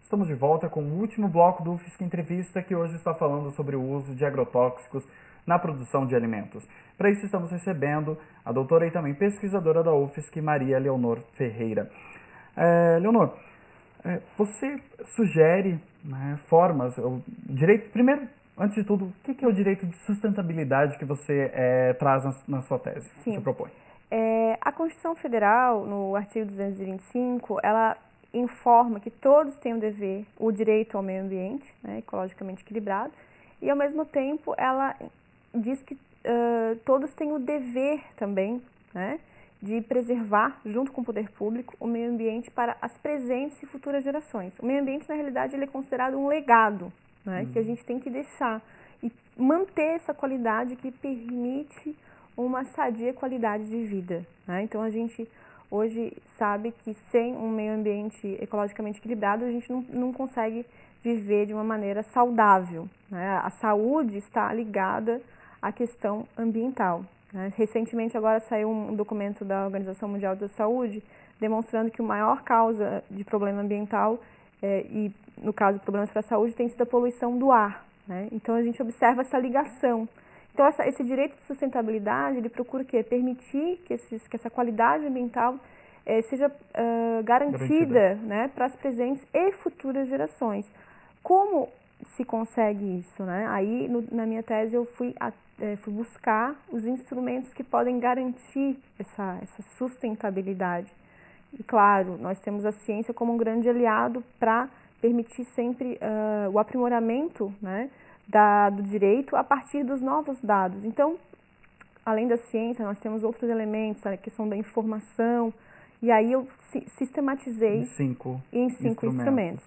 Estamos de volta com o último bloco do UFSC Entrevista, que hoje está falando sobre o uso de agrotóxicos na produção de alimentos. Para isso estamos recebendo a doutora e também pesquisadora da UFSC, Maria Leonor Ferreira. Leonor, você sugere, né, formas, direito, primeiro, antes de tudo, o que é o direito de sustentabilidade que você traz na sua tese, que você propõe? A Constituição Federal, no artigo 225, ela informa que todos têm o direito ao meio ambiente, né, ecologicamente equilibrado, e ao mesmo tempo ela diz que todos têm o dever também, né, de preservar, junto com o poder público, o meio ambiente para as presentes e futuras gerações. O meio ambiente, na realidade, ele é considerado um legado, né, que a gente tem que deixar e manter essa qualidade que permite uma sadia qualidade de vida, né? Então a gente hoje sabe que sem um meio ambiente ecologicamente equilibrado a gente não consegue viver de uma maneira saudável, né? A saúde está ligada à questão ambiental, né? Recentemente agora saiu um documento da Organização Mundial da Saúde demonstrando que a maior causa de problema ambiental e no caso problemas para a saúde tem sido a poluição do ar, né? Então a gente observa essa ligação. Então, esse direito de sustentabilidade, ele procura o quê? Permitir que essa qualidade ambiental seja garantida, né, para as presentes e futuras gerações. Como se consegue isso, né? Aí, na minha tese, eu fui buscar os instrumentos que podem garantir essa sustentabilidade. E, claro, nós temos a ciência como um grande aliado para permitir sempre o aprimoramento, né, do direito a partir dos novos dados. Então, além da ciência, nós temos outros elementos, a questão da informação, e aí eu sistematizei em cinco instrumentos.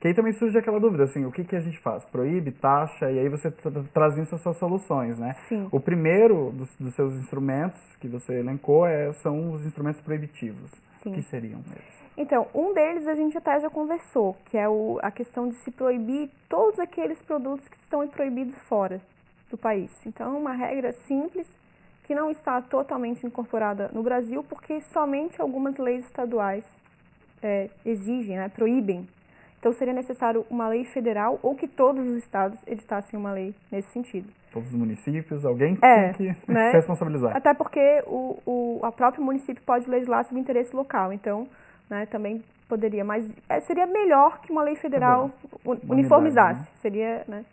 Que aí também surge aquela dúvida, assim, o que a gente faz? Proíbe, taxa, e aí você traz isso as suas soluções, né? Sim. O primeiro dos seus instrumentos que você elencou são os instrumentos proibitivos. Sim. O que seriam eles? Então, um deles a gente até já conversou, que é a questão de se proibir todos aqueles produtos que estão proibidos fora do país. Então, uma regra simples que não está totalmente incorporada no Brasil, porque somente algumas leis estaduais exigem, né, proíbem. Então, seria necessário uma lei federal ou que todos os estados editassem uma lei nesse sentido. Todos os municípios, alguém tem que né, se responsabilizar. Até porque a próprio município pode legislar sobre o interesse local, então, né, também poderia, mas seria melhor que uma lei federal uniformizasse, né? Seria, né?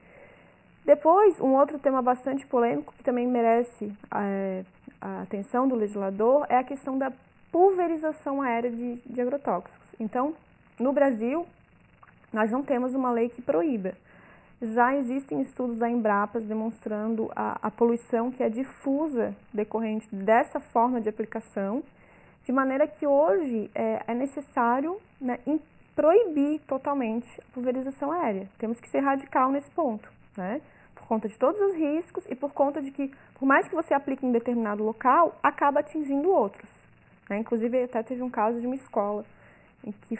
Depois, um outro tema bastante polêmico que também merece a atenção do legislador é a questão da pulverização aérea de agrotóxicos. Então, no Brasil, nós não temos uma lei que proíba. Já existem estudos da Embrapas demonstrando a poluição que é difusa decorrente dessa forma de aplicação, de maneira que hoje é necessário, né, proibir totalmente a pulverização aérea. Temos que ser radical nesse ponto, né? Por conta de todos os riscos e por conta de que, por mais que você aplique em determinado local, acaba atingindo outros, né? Inclusive, até teve um caso de uma escola em que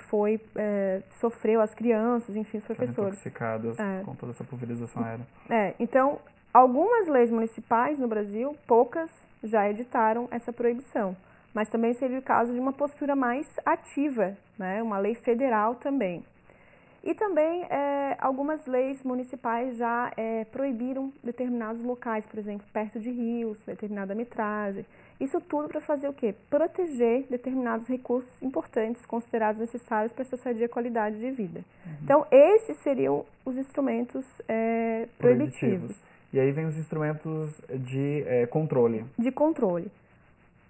sofreu as crianças, enfim, os professores. Intoxicadas por conta dessa pulverização aérea. Então, algumas leis municipais no Brasil, poucas, já editaram essa proibição. Mas também seria o caso de uma postura mais ativa, né? Uma lei federal também. E também algumas leis municipais já proibiram determinados locais, por exemplo, perto de rios, determinada metragem. Isso tudo para fazer o quê? Proteger determinados recursos importantes considerados necessários para essa sadia qualidade de vida. Então, esses seriam os instrumentos proibitivos. E aí vem os instrumentos de controle. De controle.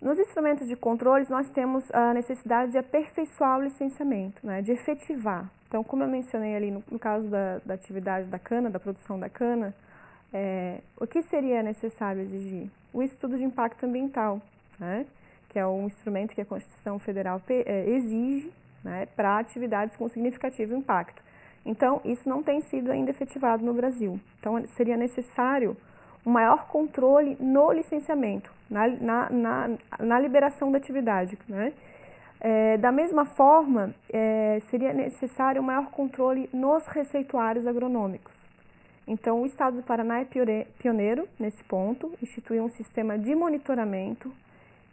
Nos instrumentos de controle, nós temos a necessidade de aperfeiçoar o licenciamento, né, de efetivar. Então, como eu mencionei ali no caso da atividade da cana, da produção da cana, o que seria necessário exigir? O estudo de impacto ambiental, né, que é um instrumento que a Constituição Federal exige, né, para atividades com significativo impacto. Então, isso não tem sido ainda efetivado no Brasil. Então, seria necessário um maior controle no licenciamento, na liberação da atividade, né? Da mesma forma, seria necessário um maior controle nos receituários agronômicos. Então, o Estado do Paraná é pioneiro nesse ponto, instituiu um sistema de monitoramento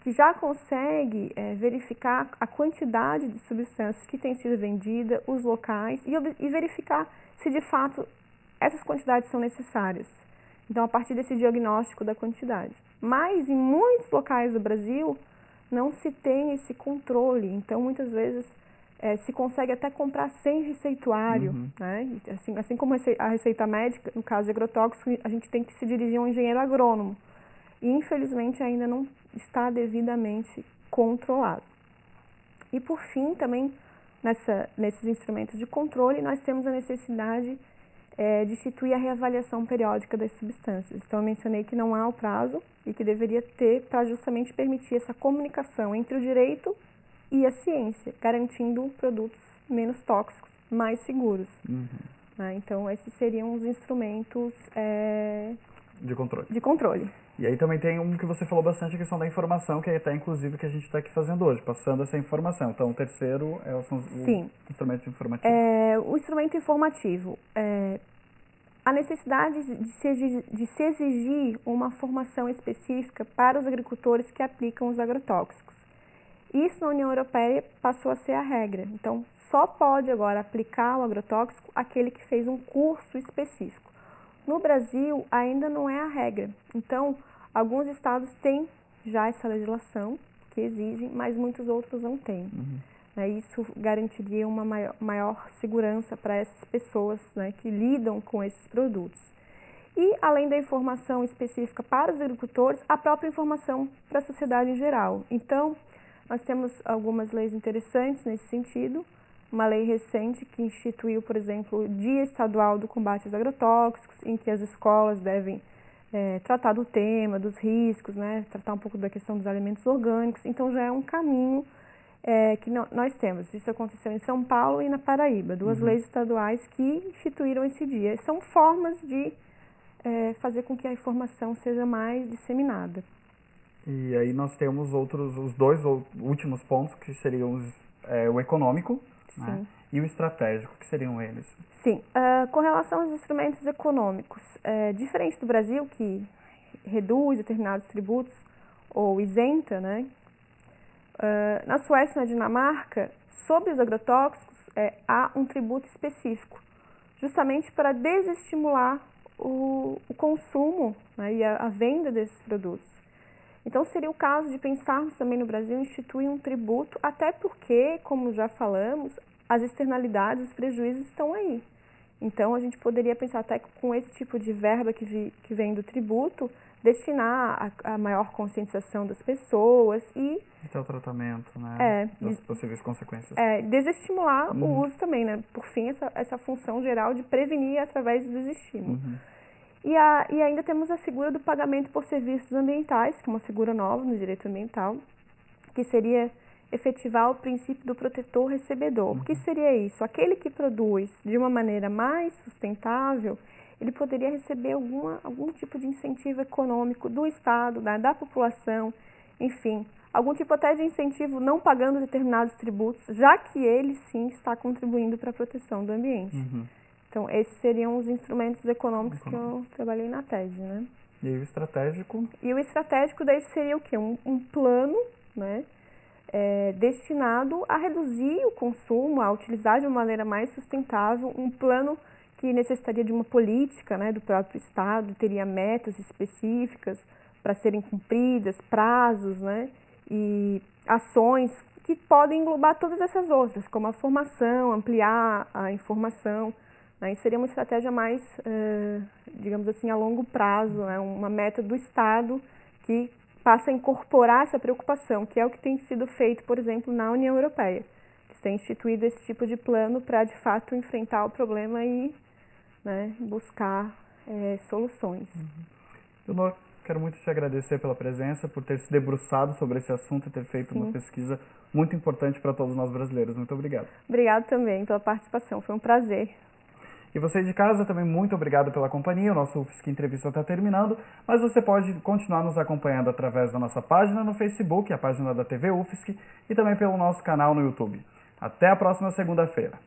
que já consegue verificar a quantidade de substâncias que tem sido vendida, os locais, e verificar se de fato essas quantidades são necessárias. Então, a partir desse diagnóstico da quantidade. Mas, em muitos locais do Brasil, não se tem esse controle. Então, muitas vezes, se consegue até comprar sem receituário. Né? Assim como a receita médica, no caso de agrotóxico, a gente tem que se dirigir a um engenheiro agrônomo. E, infelizmente, ainda não está devidamente controlado. E, por fim, também, nesses instrumentos de controle, nós temos a necessidade de instituir a reavaliação periódica das substâncias. Então, eu mencionei que não há o prazo e que deveria ter para justamente permitir essa comunicação entre o direito e a ciência, garantindo produtos menos tóxicos, mais seguros. Então, esses seriam os instrumentos de controle. E aí também tem um que você falou bastante, a questão da informação, que é até inclusive que a gente está aqui fazendo hoje, passando essa informação. Então, o terceiro são os instrumentos informativos. O instrumento informativo. A necessidade de se exigir uma formação específica para os agricultores que aplicam os agrotóxicos. Isso na União Europeia passou a ser a regra. Então, só pode agora aplicar o agrotóxico aquele que fez um curso específico. No Brasil, ainda não é a regra. Então, alguns estados têm já essa legislação que exigem, mas muitos outros não têm. Isso garantiria uma maior segurança para essas pessoas, né, que lidam com esses produtos. E, além da informação específica para os agricultores, a própria informação para a sociedade em geral. Então, nós temos algumas leis interessantes nesse sentido. Uma lei recente que instituiu, por exemplo, o Dia Estadual do Combate aos Agrotóxicos, em que as escolas devem tratar do tema, dos riscos, né, tratar um pouco da questão dos alimentos orgânicos. Então, já é um caminho que nós temos. Isso aconteceu em São Paulo e na Paraíba, duas leis estaduais que instituíram esse dia. São formas de fazer com que a informação seja mais disseminada. E aí nós temos os dois últimos pontos, que seriam o econômico, né, e o estratégico, que seriam eles. Sim. Com relação aos instrumentos econômicos, diferente do Brasil, que reduz determinados tributos ou isenta, né, na Suécia e na Dinamarca, sobre os agrotóxicos, há um tributo específico, justamente para desestimular o consumo, né, e a venda desses produtos. Então, seria o caso de pensarmos também no Brasil em instituir um tributo, até porque, como já falamos, as externalidades, os prejuízos estão aí. Então, a gente poderia pensar até com esse tipo de verba que vem do tributo, destinar a maior conscientização das pessoas e... Até o tratamento, né, das possíveis consequências. Desestimular o uso também, né? Por fim, essa função geral de prevenir através do desestímulo. E ainda temos a figura do pagamento por serviços ambientais, que é uma figura nova no direito ambiental, que seria efetivar o princípio do protetor-recebedor. O que seria isso? Aquele que produz de uma maneira mais sustentável, ele poderia receber algum tipo de incentivo econômico do Estado, da população, enfim, algum tipo até de incentivo não pagando determinados tributos, já que ele sim está contribuindo para a proteção do ambiente. Então, esses seriam os instrumentos econômicos que eu trabalhei na tese, né? E o estratégico? E o estratégico daí seria o quê? Um plano, né, destinado a reduzir o consumo, a utilizar de uma maneira mais sustentável, um plano que necessitaria de uma política, né, do próprio Estado, teria metas específicas para serem cumpridas, prazos, né, e ações que podem englobar todas essas outras, como a formação, ampliar a informação. Aí seria uma estratégia mais, digamos assim, a longo prazo, né? Uma meta do Estado que passa a incorporar essa preocupação, que é o que tem sido feito, por exemplo, na União Europeia, que tem instituído esse tipo de plano para, de fato, enfrentar o problema e, né, buscar soluções. Leonor, quero muito te agradecer pela presença, por ter se debruçado sobre esse assunto e ter feito uma pesquisa muito importante para todos nós brasileiros. Muito obrigado. Obrigado também pela participação, foi um prazer. E você de casa também, muito obrigado pela companhia. O nosso UFSC Entrevista está terminando, mas você pode continuar nos acompanhando através da nossa página no Facebook, a página da TV UFSC, e também pelo nosso canal no YouTube. Até a próxima segunda-feira.